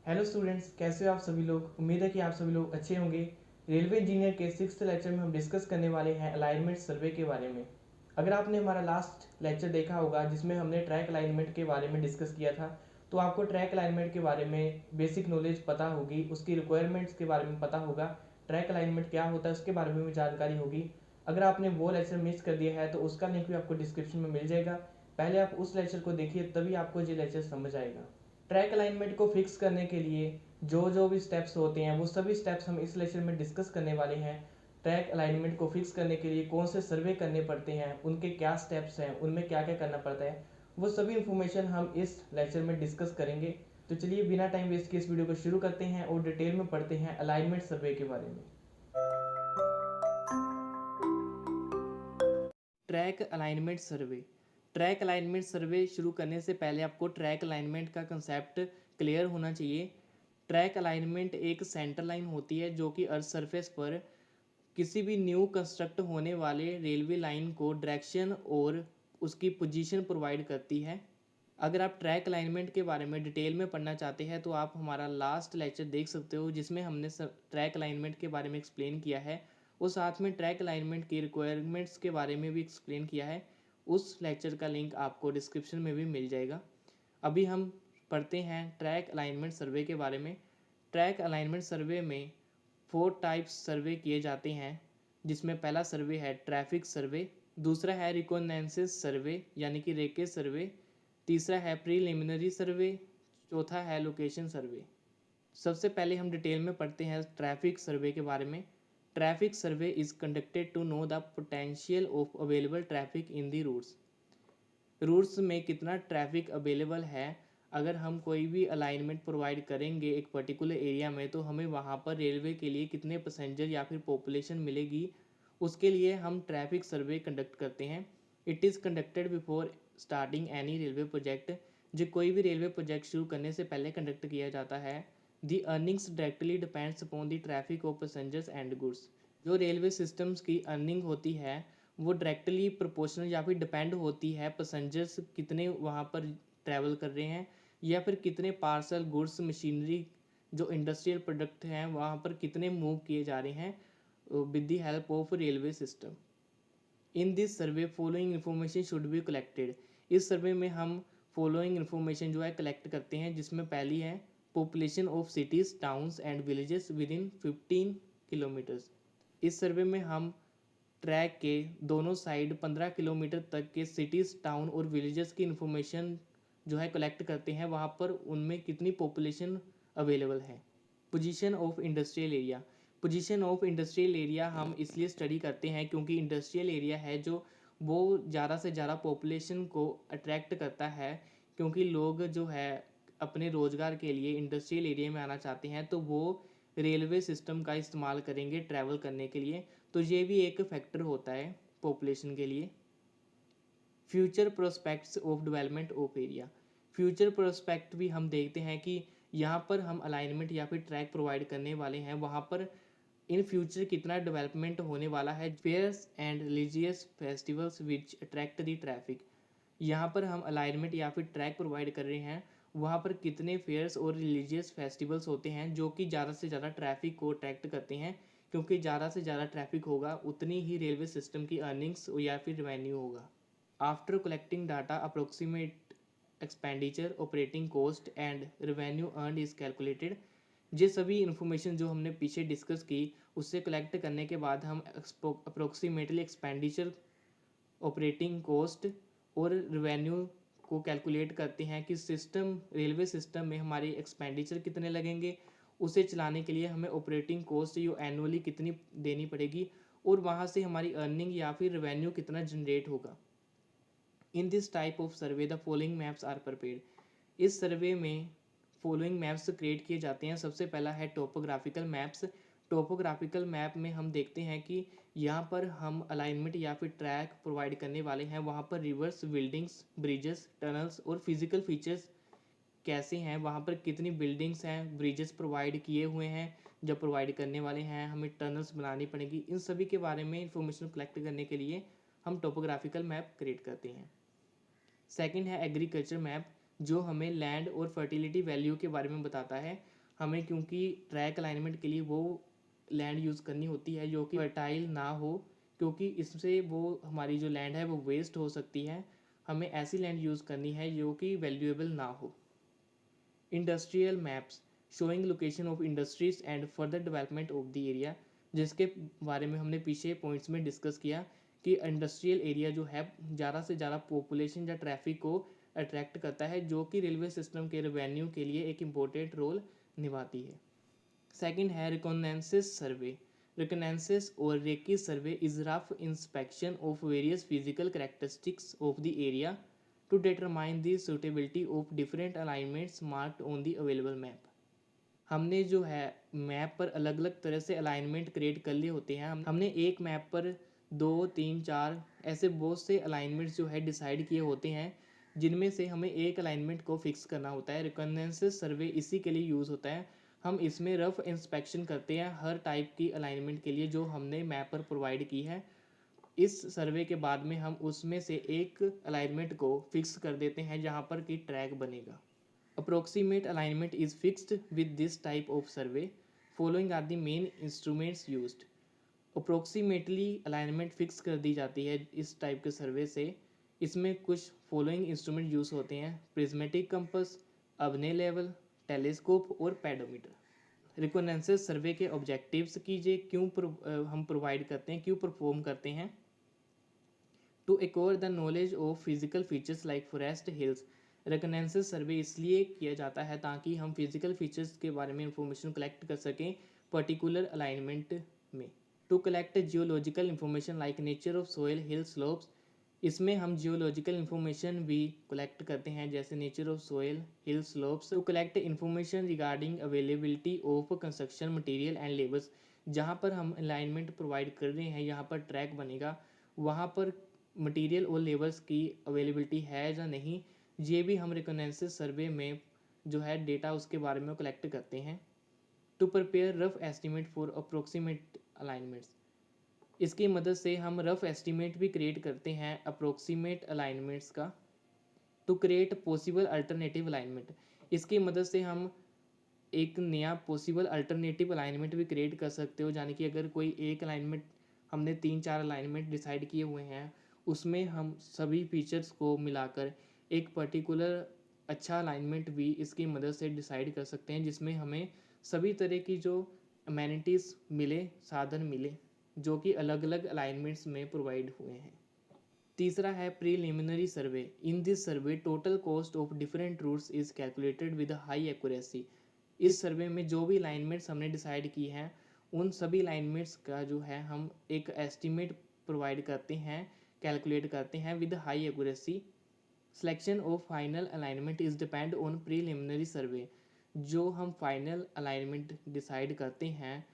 Hello students, कैसे हो आप सभी लोग। उम्मीद है कि आप सभी लोग अच्छे होंगे। रेलवे इंजीनियर के 6th लेक्चर में हम डिस्कस करने वाले हैं अलाइनमेंट सर्वे के बारे में। अगर आपने हमारा लास्ट लेक्चर देखा होगा जिसमें हमने ट्रैक अलाइनमेंट के बारे में डिस्कस किया था, तो आपको ट्रैक अलाइनमेंट के बारे में बेसिक नॉलेज पता होगी, उसकी रिक्वायरमेंट्स के बारे में पता होगा, ट्रैक अलाइनमेंट क्या होता है उसके बारे में भी जानकारी होगी। अगर आपने वो लेक्चर मिस कर दिया है तो उसका लिंक भी आपको डिस्क्रिप्शन में मिल जाएगा। पहले आप उस लेक्चर को देखिए, तभी आपको ये लेक्चर समझ आएगा। ट्रैक अलाइनमेंट को फिक्स करने के लिए जो भी स्टेप्स होते हैं वो सभी स्टेप्स हम इस लेक्चर में डिस्कस करने वाले हैं। ट्रैक अलाइनमेंट को फिक्स करने के लिए कौन से सर्वे करने पड़ते हैं, उनके क्या स्टेप्स हैं, उनमें क्या क्या करना पड़ता है, वो सभी इन्फॉर्मेशन हम इस लेक्चर में डिस्कस करेंगे। तो चलिए बिना टाइम वेस्ट के इस वीडियो को शुरू करते हैं और डिटेल में पढ़ते हैं अलाइनमेंट सर्वे के बारे में। ट्रैक अलाइनमेंट सर्वे। ट्रैक अलाइनमेंट सर्वे शुरू करने से पहले आपको ट्रैक अलाइनमेंट का कंसेप्ट क्लियर होना चाहिए। ट्रैक अलाइनमेंट एक सेंटर लाइन होती है जो कि अर्थ सरफेस पर किसी भी न्यू कंस्ट्रक्ट होने वाले रेलवे लाइन को डायरेक्शन और उसकी पोजीशन प्रोवाइड करती है। अगर आप ट्रैक अलाइनमेंट के बारे में डिटेल में पढ़ना चाहते हैं तो आप हमारा लास्ट लेक्चर देख सकते हो जिसमें हमने ट्रैक अलाइनमेंट के बारे में एक्सप्लेन किया है और साथ में ट्रैक अलाइनमेंट की रिक्वायरमेंट्स के बारे में भी एक्सप्लेन किया है। उस लेक्चर का लिंक आपको डिस्क्रिप्शन में भी मिल जाएगा। अभी हम पढ़ते हैं ट्रैक अलाइनमेंट सर्वे के बारे में। ट्रैक अलाइनमेंट सर्वे में 4 टाइप्स सर्वे किए जाते हैं, जिसमें पहला सर्वे है ट्रैफिक सर्वे, दूसरा है रिकोनेंसिस सर्वे यानी कि रेके सर्वे, तीसरा है प्रीलिमिनरी सर्वे, चौथा है लोकेशन सर्वे। सबसे पहले हम डिटेल में पढ़ते हैं ट्रैफिक सर्वे के बारे में। Traffic survey is conducted to know the potential of available traffic in the routes. Routes में कितना ट्रैफिक अवेलेबल है। अगर हम कोई भी अलाइनमेंट प्रोवाइड करेंगे एक पर्टिकुलर एरिया में तो हमें वहाँ पर रेलवे के लिए कितने पैसेंजर या फिर पॉपुलेशन मिलेगी, उसके लिए हम ट्रैफिक सर्वे कंडक्ट करते हैं। It is conducted before starting any railway project. जो कोई भी रेलवे प्रोजेक्ट शुरू करने से पहले कंडक्ट किया जाता है। The earnings directly depends upon the traffic of passengers and goods. जो रेलवे सिस्टम्स की अर्निंग होती है वो डायरेक्टली प्रोपोर्शनल या फिर डिपेंड होती है पैसेंजर्स कितने वहाँ पर ट्रैवल कर रहे हैं या फिर कितने पार्सल गुड्स मशीनरी जो इंडस्ट्रियल प्रोडक्ट हैं वहाँ पर कितने मूव किए जा रहे हैं with the help of railway system. In this survey following information should be collected. इस सर्वे में हम फॉलोइंग इन्फॉर्मेशन जो है कलेक्ट करते हैं, जिसमें पहली है population of cities towns and villages with in 15 kilometres. इस सर्वे में हम ट्रैक के दोनों साइड 15 किलोमीटर तक के सिटीज़ टाउन और विलेजेस की इन्फॉर्मेशन जो है कलेक्ट करते हैं, वहाँ पर उनमें कितनी पॉपुलेशन अवेलेबल है। Position of industrial area. Position of industrial area हम इसलिए स्टडी करते हैं क्योंकि इंडस्ट्रियल एरिया है जो वो ज़्यादा से ज़्यादा पॉपुलेशन को अट्रैक्ट करता है, क्योंकि लोग जो है अपने रोज़गार के लिए इंडस्ट्रियल एरिया में आना चाहते हैं तो वो रेलवे सिस्टम का इस्तेमाल करेंगे ट्रैवल करने के लिए। तो ये भी एक फैक्टर होता है पॉपुलेशन के लिए। Future prospects of development of area. Future prospect भी हम देखते हैं कि यहाँ पर हम अलाइनमेंट या फिर ट्रैक प्रोवाइड करने वाले हैं, वहाँ पर इन फ्यूचर कितना डेवलपमेंट होने वाला है। Fairs and religious festivals which attract the traffic. यहाँ पर हम अलाइनमेंट या फिर ट्रैक प्रोवाइड कर रहे हैं, वहाँ पर कितने फेयर्स और रिलीजियस फेस्टिवल्स होते हैं जो कि ज़्यादा से ज़्यादा ट्रैफिक को अट्रैक्ट करते हैं, क्योंकि ज़्यादा से ज़्यादा ट्रैफिक होगा उतनी ही रेलवे सिस्टम की अर्निंग्स या फिर रेवेन्यू होगा। After collecting data approximate expenditure operating cost and revenue earned is calculated. ये सभी इन्फॉर्मेशन जो हमने पीछे डिस्कस की उससे कलेक्ट करने के बाद हम अप्रोक्सीमेटली एक्सपेंडिचर, ऑपरेटिंग कॉस्ट और रेवेन्यू को कैलकुलेट करते हैं कि सिस्टम रेलवे सिस्टम में हमारे एक्सपेंडिचर कितने लगेंगे, उसे चलाने के लिए हमें ऑपरेटिंग कॉस्ट जो एनुअली कितनी देनी पड़ेगी और वहाँ से हमारी अर्निंग या फिर रेवेन्यू कितना जनरेट होगा। In this type of survey the following maps are prepared. इस सर्वे में फॉलोइंग मैप्स क्रिएट किए जाते हैं। सबसे पहला है टोपोग्राफिकल मैप्स। टोपोग्राफिकल मैप में हम देखते हैं कि यहाँ पर हम अलाइनमेंट या फिर ट्रैक प्रोवाइड करने वाले हैं, वहाँ पर रिवर्स, बिल्डिंग्स, ब्रिजेस, टनल्स और फिजिकल फीचर्स कैसे हैं, वहाँ पर कितनी बिल्डिंग्स हैं, ब्रिजेस प्रोवाइड किए हुए हैं, जब प्रोवाइड करने वाले हैं हमें टनल्स बनानी पड़ेगी। इन सभी के बारे में इंफॉर्मेशन कलेक्ट करने के लिए हम टोपोग्राफिकल मैप क्रिएट करते हैं। सेकंड है एग्रीकल्चर मैप। जो हमें लैंड और फर्टिलिटी वैल्यू के बारे में बताता है। हमें क्योंकि ट्रैक अलाइनमेंट के लिए वो लैंड यूज़ करनी होती है जो कि फर्टाइल ना हो, क्योंकि इससे वो हमारी जो लैंड है वो वेस्ट हो सकती है। हमें ऐसी लैंड यूज़ करनी है जो कि वैल्यूएबल ना हो। Industrial maps showing location of industries and further development of the area, जिसके बारे में हमने पीछे पॉइंट्स में डिस्कस किया कि इंडस्ट्रियल एरिया जो है ज़्यादा से ज़्यादा पॉपुलेशन या ट्रैफिक को अट्रैक्ट करता है, जो कि रेलवे सिस्टम के रेवेन्यू के लिए एक इम्पोर्टेंट रोल निभाती है। सेकंड है रिकॉनेंसिस सर्वे। रिकॉनेंसिस और recce survey is rough inspection of various physical characteristics of the area to determine the suitability of different alignments marked on the available map। हमने जो है मैप पर अलग अलग तरह से अलाइनमेंट क्रिएट कर लिए होते हैं। हमने एक मैप पर 2, 3, 4 ऐसे बहुत से अलाइनमेंट्स जो है डिसाइड किए होते हैं, जिनमें से हमें एक अलाइनमेंट को फिक्स करना होता है। रिकॉनेंसिस सर्वे इसी के लिए यूज़ होता है। हम इसमें रफ इंस्पेक्शन करते हैं हर टाइप की अलाइनमेंट के लिए जो हमने मैप पर प्रोवाइड की है। इस सर्वे के बाद में हम उसमें से एक अलाइनमेंट को फिक्स कर देते हैं जहाँ पर कि ट्रैक बनेगा। Approximate alignment is fixed with this type of survey, following are the main instruments used. Approximately alignment fix कर दी जाती है इस टाइप के सर्वे से। इसमें कुछ फॉलोइंग इंस्ट्रूमेंट यूज़ होते हैं: प्रिज्मेटिक कंपस, अबने लेवल, टेलीस्कोप और पैडोमीटर। रिकॉनेंसिस सर्वे के ऑब्जेक्टिव्स कीजिए, क्यों हम प्रोवाइड करते हैं, क्यों परफॉर्म करते हैं। To acquire the knowledge of physical features like forest hills. Reconnaissance survey इसलिए किया जाता है ताकि हम फिजिकल फीचर्स के बारे में इंफॉर्मेशन कलेक्ट कर सकें पर्टिकुलर अलाइनमेंट में। To collect geological information like nature of soil, hill slopes. इसमें हम जियोलॉजिकल इंफॉर्मेशन भी कलेक्ट करते हैं जैसे nature of soil, hill slopes. To collect information regarding availability of construction material and labours. जहाँ पर हम अलाइनमेंट प्रोवाइड कर रहे हैं, यहाँ पर ट्रैक बनेगा, वहाँ पर मटेरियल और लेबर्स की अवेलेबिलिटी है या नहीं, ये भी हम रिकॉनेंसिस सर्वे में जो है डेटा उसके बारे में कलेक्ट करते हैं। To prepare rough estimate for approximate alignments. इसकी मदद से हम रफ एस्टिमेट भी क्रिएट करते हैं अप्रोक्सीमेट अलाइनमेंट्स का। To create possible alternative alignment. इसकी मदद से हम एक नया पॉसिबल अल्टरनेटिव अलाइनमेंट भी क्रिएट कर सकते हो, यानी कि अगर कोई एक अलाइनमेंट, हमने 3-4 अलाइनमेंट डिसाइड किए हुए हैं, उसमें हम सभी फीचर्स को मिलाकर एक पर्टिकुलर अच्छा अलाइनमेंट भी इसकी मदद से डिसाइड कर सकते हैं, जिसमें हमें सभी तरह की जो अमेनिटीज़ मिले, साधन मिले, जो कि अलग अलग अलाइनमेंट्स में प्रोवाइड हुए हैं। तीसरा है preliminary survey. In this survey total cost of different routes is calculated with high accuracy. इस सर्वे में जो भी अलाइनमेंट्स हमने डिसाइड की हैं, उन सभी अलाइनमेंट्स का जो है हम एक एस्टिमेट प्रोवाइड करते हैं, कैलकुलेट करते हैं with high accuracy. Selection of final alignment is depend on preliminary survey. जो हम फाइनल अलाइनमेंट डिसाइड करते हैं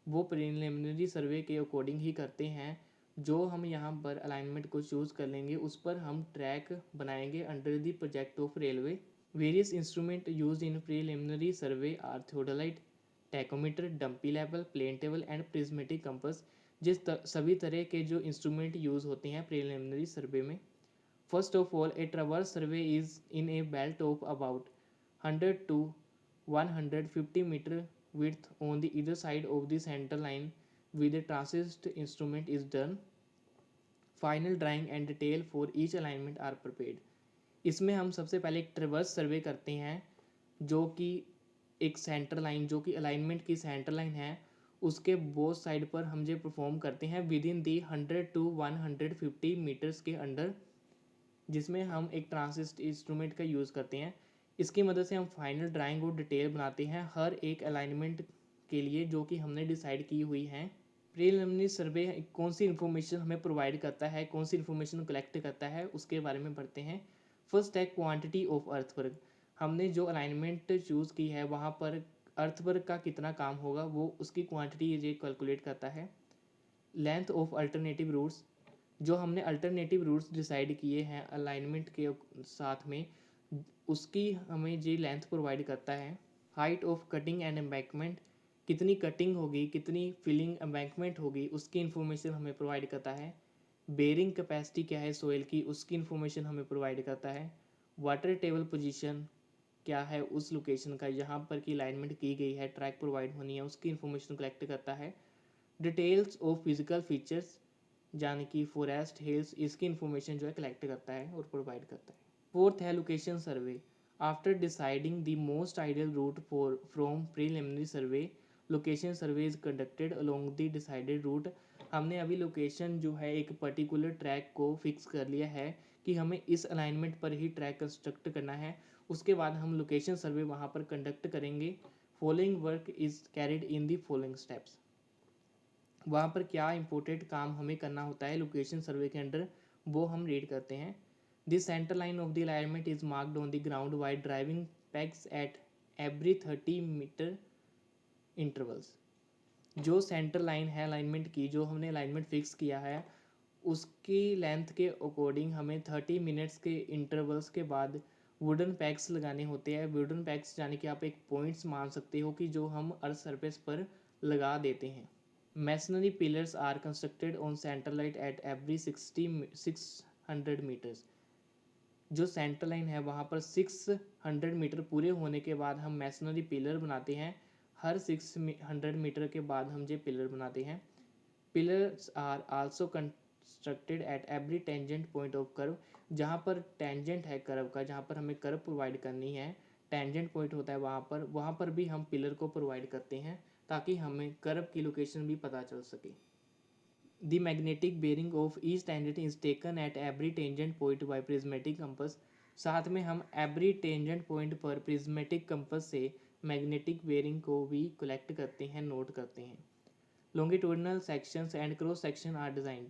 वो प्रीलिमिनरी सर्वे के अकॉर्डिंग ही करते हैं। जो हम यहाँ पर अलाइनमेंट को चूज़ कर लेंगे उस पर हम ट्रैक बनाएंगे under the project of railway. Various instrument use in preliminary survey are theodolite, tacheometer, dumpy level, plane table and prismatic compass. सभी तरह के जो इंस्ट्रूमेंट यूज़ होते हैं प्रीलिमिनरी सर्वे में। First of all, A traverse survey is in A belt of about 100 to 150 meter width on the either side of the center line with a transit instrument is done. Final drawing and detail for each alignment are prepared. इसमें हम सबसे पहले एक traverse सर्वे करते हैं, जो कि एक सेंटर लाइन, जो कि अलाइनमेंट की सेंटर लाइन है, उसके बोथ साइड पर हम जो परफॉर्म करते हैं with in the 100 to 150 metres के अंडर, जिसमें हम एक ट्रांसिट इंस्ट्रूमेंट का यूज़ करते हैं। इसकी मदद से हम फाइनल ड्राइंग और डिटेल बनाते हैं हर एक अलाइनमेंट के लिए जो कि हमने डिसाइड की हुई हैं। प्रीलिमिनरी सर्वे कौन सी इन्फॉर्मेशन हमें प्रोवाइड करता है, कौन सी इन्फॉर्मेशन कलेक्ट करता है, उसके बारे में पढ़ते हैं। फर्स्ट है क्वांटिटी ऑफ अर्थवर्क। हमने जो अलाइनमेंट चूज़ की है वहाँ पर अर्थवर्क का कितना काम होगा, वो उसकी क्वांटिटी ये कैलकुलेट करता है। Length of alternative routes. जो हमने अल्टरनेटिव रूट्स डिसाइड किए हैं अलाइनमेंट के साथ में, उसकी हमें जी लेंथ प्रोवाइड करता है। Height of cutting and embankment. कितनी कटिंग होगी, कितनी फिलिंग एम्बैंकमेंट होगी, उसकी इन्फॉर्मेशन हमें प्रोवाइड करता है। बेरिंग कैपेसिटी क्या है सोइल की, उसकी इन्फॉर्मेशन हमें प्रोवाइड करता है। वाटर टेबल पोजीशन क्या है उस लोकेशन का जहाँ पर की अलाइनमेंट की गई है, ट्रैक प्रोवाइड होनी है, उसकी इन्फॉर्मेशन कलेक्ट करता है। डिटेल्स ऑफ फिजिकल फीचर्स यानी कि फॉरेस्ट हिल्स, इसकी इन्फॉर्मेशन जो है कलेक्ट करता है और प्रोवाइड करता है। फोर्थ है location survey. After deciding the most ideal route for from preliminary survey, location survey is conducted along the decided route. हमने अभी लोकेशन जो है एक पर्टिकुलर ट्रैक को फिक्स कर लिया है कि हमें इस अलाइनमेंट पर ही ट्रैक कंस्ट्रक्ट करना है। उसके बाद हम लोकेशन सर्वे वहाँ पर कंडक्ट करेंगे। Following work is carried in the following steps. वहाँ पर क्या इंपॉर्टेंट काम हमें करना होता है लोकेशन सर्वे के अंडर, वो हम रीड करते हैं। The centre line of the alignment is marked on the ground by driving pegs at every 30 metre intervals. जो सेंटर लाइन है अलाइनमेंट की, जो हमने अलाइनमेंट फिक्स किया है, उसकी लेंथ के अकॉर्डिंग हमें 30 मिनट्स के इंटरवल्स के बाद वुडन पैक्स लगाने होते हैं। वुडन पैक्स यानी कि आप एक पॉइंट्स मान सकते हो कि जो हम अर्थ सरफेस पर लगा देते हैं। Masonry pillars are constructed on centre line at every 600 metres. जो सेंटर लाइन है वहाँ पर 600 मीटर पूरे होने के बाद हम मैसनरी पिलर बनाते हैं। हर 600 मीटर के बाद हम ये पिलर बनाते हैं। Pillars are also constructed at every tangent point of curve. जहाँ पर टेंजेंट है कर्व का, जहाँ पर हमें कर्व प्रोवाइड करनी है, टेंजेंट पॉइंट होता है वहाँ पर भी हम पिलर को प्रोवाइड करते हैं ताकि हमें कर्व की लोकेशन भी पता चल सके। The magnetic bearing of each tangent is taken at every tangent point by prismatic compass. साथ में हम एवरी टेंजेंट पॉइंट पर प्रिज्मेटिक कंपास से मैग्नेटिक बेरिंग को भी कलेक्ट करते हैं, नोट करते हैं। Longitudinal sections and cross section are designed.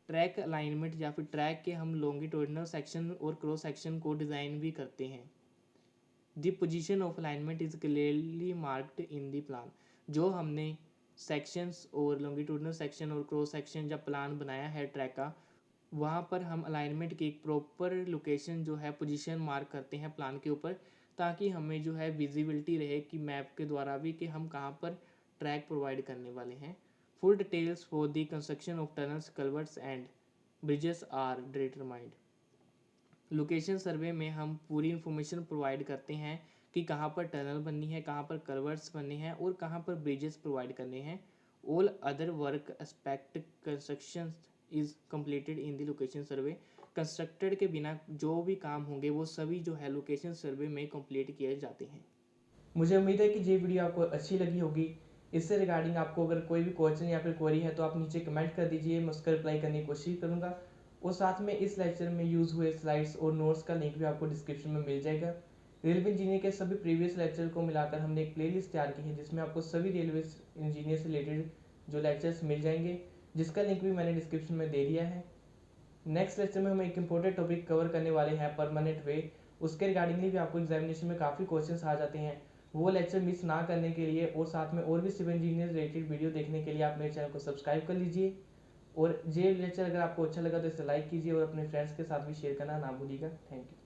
Track alignment या फिर ट्रैक के हम लॉन्गिट्यूडनल सेक्शन और क्रॉस सेक्शन को डिज़ाइन भी करते हैं। The position of alignment is clearly marked in the plan. जो हमने सेक्शंस और लॉन्गिट्यूडनल सेक्शन और क्रॉस सेक्शन जब प्लान बनाया है ट्रैक का, वहाँ पर हम अलाइनमेंट की एक प्रॉपर लोकेशन जो है पोजीशन मार्क करते हैं प्लान के ऊपर, ताकि हमें जो है विजिबिलिटी रहे कि मैप के द्वारा भी कि हम कहाँ पर ट्रैक प्रोवाइड करने वाले हैं। Full details for the construction of tunnels, culverts and bridges are determined. Location survey में हम पूरी इंफॉर्मेशन प्रोवाइड करते हैं कि कहाँ पर टनल बननी है, कहाँ पर कल्वर्ट्स बनने हैं और कहाँ पर ब्रिजेस प्रोवाइड करने हैं। All other work aspect construction is completed in the location survey. Constructed के बिना जो भी काम होंगे वो सभी जो है लोकेशन सर्वे में कंप्लीट किए जाते हैं। मुझे उम्मीद है कि ये वीडियो आपको अच्छी लगी होगी। इससे रिगार्डिंग आपको अगर कोई भी क्वेश्चन या फिर क्वेरी है तो आप नीचे कमेंट कर दीजिए, मैं उसका रिप्लाई करने की कोशिश करूँगा। और साथ में इस लेक्चर में यूज़ हुए स्लाइड्स और नोट्स का लिंक भी आपको डिस्क्रिप्शन में मिल जाएगा। रेलवे इंजीनियर के सभी प्रीवियस लेक्चर को मिलाकर हमने एक प्लेलिस्ट तैयार की है जिसमें आपको सभी रेलवे इंजीनियर से रिलेटेड जो लेक्चर्स मिल जाएंगे, जिसका लिंक भी मैंने डिस्क्रिप्शन में दे दिया है। नेक्स्ट लेक्चर में हम एक इंपॉर्टेंट टॉपिक कवर करने वाले हैं, परमानेंट वे। उसके रिगार्डिंगली भी आपको एग्जामिनेशन में काफ़ी क्वेश्चन आ जाते हैं। वो लेक्चर मिस ना करने के लिए और साथ में और भी सिविल इंजीनियर रिलेटेड वीडियो देखने के लिए आप मेरे चैनल को सब्सक्राइब कर लीजिए। और ये लेक्चर अगर आपको अच्छा लगा तो इसे लाइक कीजिए और अपने फ्रेंड्स के साथ भी शेयर करना ना भूलिएगा। Thank you.